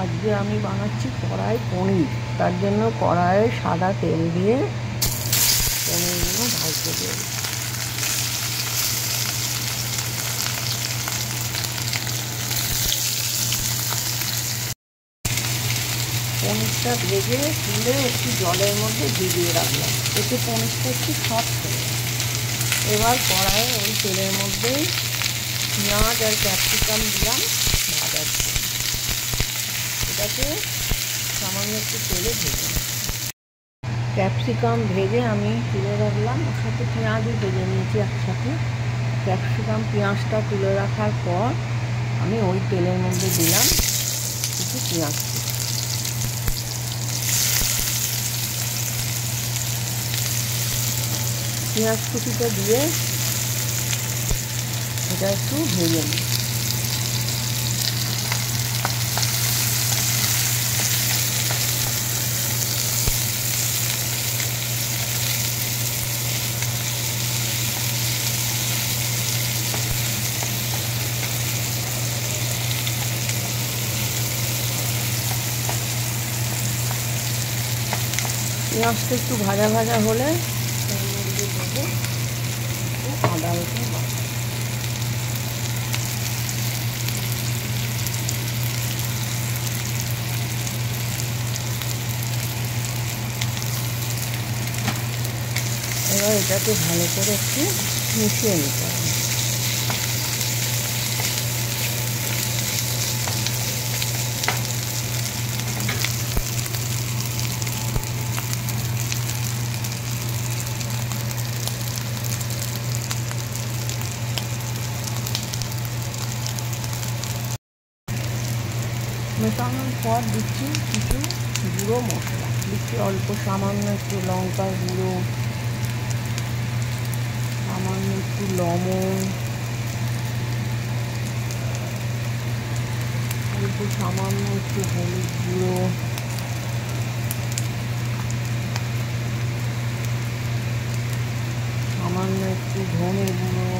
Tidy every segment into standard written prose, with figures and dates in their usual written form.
আজকে আমি বানাচ্ছি কড়াই পনির। তার জন্য কড়াইয়ে সাদা তেল দিয়ে পনিরগুলো ভাজতে দেব। পনিরটা ভেজে তুলে একটু জলের মধ্যে ভিজিয়ে রাখলাম, এতে পনিরটা একটু সফট হয়ে যায়। এবার কড়াইয়ে ওই তেলের মধ্যেই পেঁয়াজ আর ক্যাপসিকাম দিলাম ভাজার জন্য। এটাকে সামান্য একটু তেলে ভেজে নেব। ক্যাপসিকাম ভেজে আমি তুলে রাখলাম, ওর সাথে পেঁয়াজও ভেজে নিয়েছি একসাথে। ক্যাপসিকাম পেঁয়াজটা তুলে রাখার পর আমি ওই তেলের মধ্যে দিলাম কিছু পেঁয়াজ কুচি। পেঁয়াজ কুচিটা দিয়ে এটা একটু ভেজে নিই। পেঁয়াজটা একটু ভাজা ভাজা হলে এর মধ্যে দেবো একটু আদা রসুন বাটা। এবার এটাকে ভালো করে একটু মিশিয়ে নিতে হবে। মেশানোর পর দিচ্ছি কিছু গুঁড়ো মশলা, দিচ্ছি অল্প সামান্য একটু লঙ্কার গুঁড়ো, সামান্য একটু লবণ, অল্প সামান্য একটু হলুদ গুঁড়ো, সামান্য একটু ধনে গুঁড়ো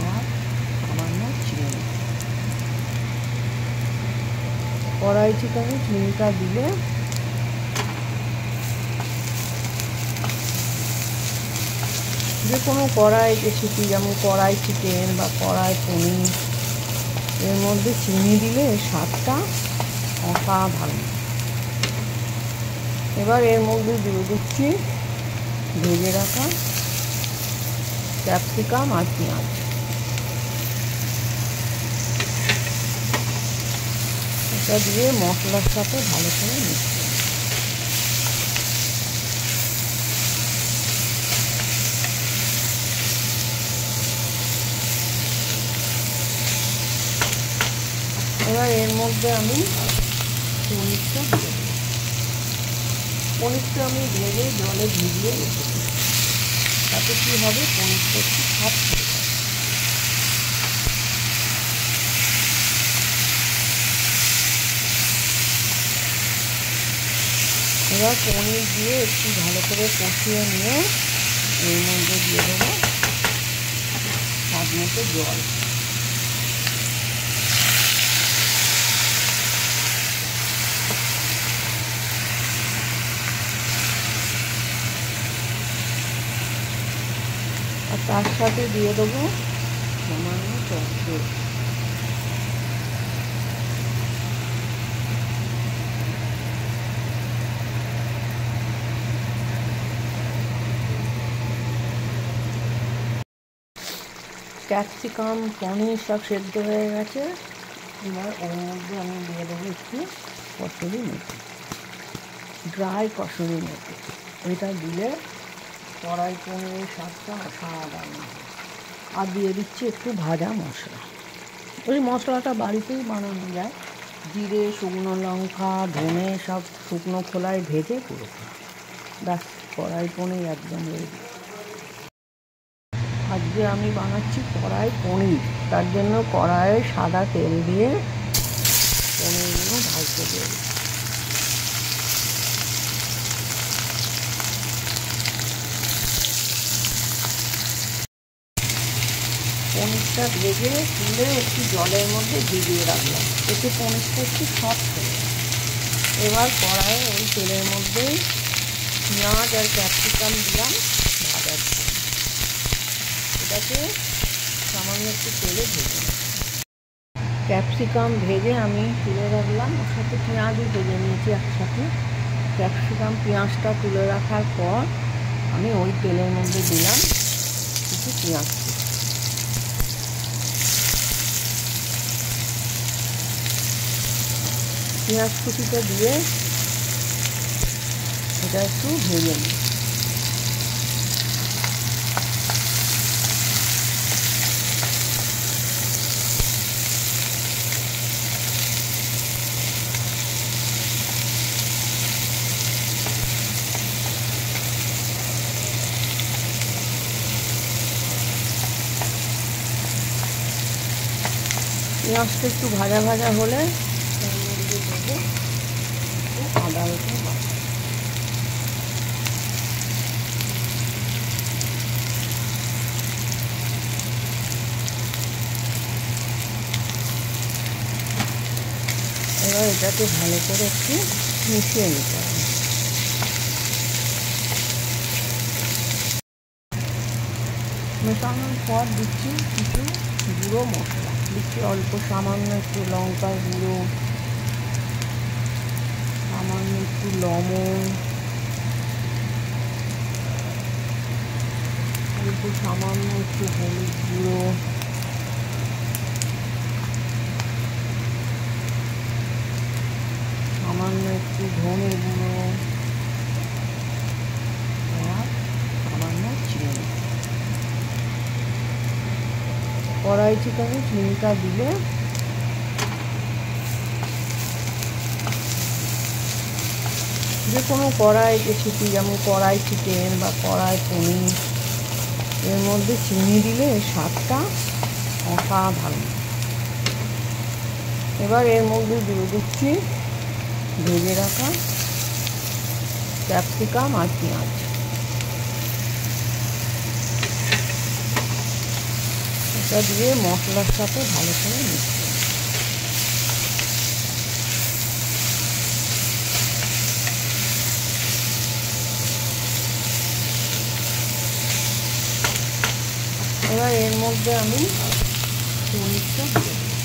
আর সামান্য চিনি। কড়াই চিকেনে চিনিটা দিলে যে কোনো কড়াই রেসিপি যেমন কড়াই চিকেন বা কড়াই পনির, এর মধ্যে চিনি দিলে স্বাদটা অসাধারণ। এবার এর মধ্যে দিয়ে দিচ্ছি ভেজে রাখা ক্যাপসিকাম আর পেঁয়াজ। এটা দিয়ে মশলার সাথে ভালো করে মিশিয়ে এবার এর মধ্যে আমি পনিরটা দিয়ে দেব। পনিরটা আমি ভেজে জলে ভিজিয়ে রেখেছি, তাতে কী হবে পনিরটা একটু সফট হয়ে যাবে। এবার পনির দিয়ে একটু ভালো করে কষিয়ে নিয়ে এর মধ্যে দিয়ে দেবো স্বাদ মতো জল। আর তার সাথে দিয়ে দেবো সামান্য টক দই। ক্যাপসিকাম পনির সব সেদ্ধ হয়ে গেছে। এবার ওর মধ্যে আমি দিয়ে দেবো একটু কসুরি মেথি, ড্রাই কসুরি মেথি। এটা দিলে কড়াই পনিরের স্বাদটা অসাধারণ। আর দিয়ে দিচ্ছি একটু ভাজা মশলা। ওই মশলাটা বাড়িতেই বানানো যায়, জিরে, শুকনো লঙ্কা, ধনে সব শুকনো খোলায় ভেজে গুঁড়ো করা। ব্যাস, কড়াই পনির একদম রেডি। আজকে আমি বানাচ্ছি কড়াই পনির। তার জন্য কড়াইয়ে সাদা তেল দিয়ে পনিরগুলো ভাজতে দেব। পনিরটা ভেজে তুলে একটু জলের মধ্যে ভিজিয়ে রাখলাম, এতে পনিরটা একটু সফট হয়ে যায়। এবার কড়াইয়ে ওই তেলের মধ্যেই পেঁয়াজ আর ক্যাপসিকাম দিলাম ভাজার জন্য। এটাকে সামান্য একটু তেলে ভেজে নেব। ক্যাপসিকাম ভেজে আমি তুলে রাখলাম, ওর সাথে পেঁয়াজও ভেজে নিয়েছি একসাথে। ক্যাপসিকাম পেঁয়াজটা তুলে রাখার পর আমি ওই তেলের মধ্যে দিলাম কিছু পেঁয়াজ কুচি। পেঁয়াজ কুচিটা দিয়ে এটা একটু ভেজে নিই। পেঁয়াজটা একটু ভাজা ভাজা হলে এর মধ্যে দেবো একটু আদা রসুন বাটা। এবার এটাকে ভালো করে একটু মিশিয়ে নিতে হবে। মেশানোর পর দিচ্ছি কিছু গুঁড়ো মশলা, দিচ্ছি অল্প সামান্য একটু লঙ্কার গুঁড়ো, সামান্য একটু লবণ, অল্প সামান্য একটু হলুদ গুঁড়ো, সামান্য একটু ধনে গুঁড়ো আর সামান্য চিনি। কড়াই চিকেনে চিনিটা দিলে যে কোনো কড়াই রেসিপি যেমন কড়াই চিকেন বা কড়াই পনির, এর মধ্যে চিনি দিলে স্বাদটা অসাধারণ। এবার এর মধ্যে দিয়ে দিচ্ছি ভেজে রাখা ক্যাপসিকাম আর পেঁয়াজ। এটা দিয়ে মশলার সাথে ভালো করে মিশিয়ে এবার এর মধ্যে আমি পনিরটা দিয়ে দেবো।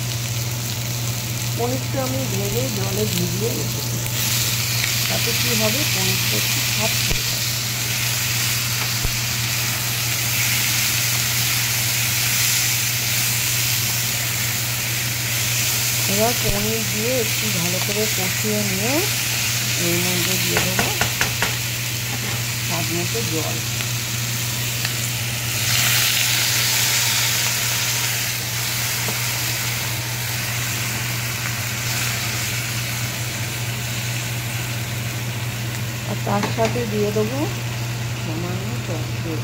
পনিরটা আমি ভেজে জলে ভিজিয়ে রেখেছি, তাতে কী হবে পনিরটা একটু সফট হয়ে যাবে। এবার পনির দিয়ে একটু ভালো করে কষিয়ে নিয়ে এর মধ্যে দিয়ে দেবো স্বাদ মতো জল। আর তার সাথে দিয়ে দেবো সামান্য টক দই।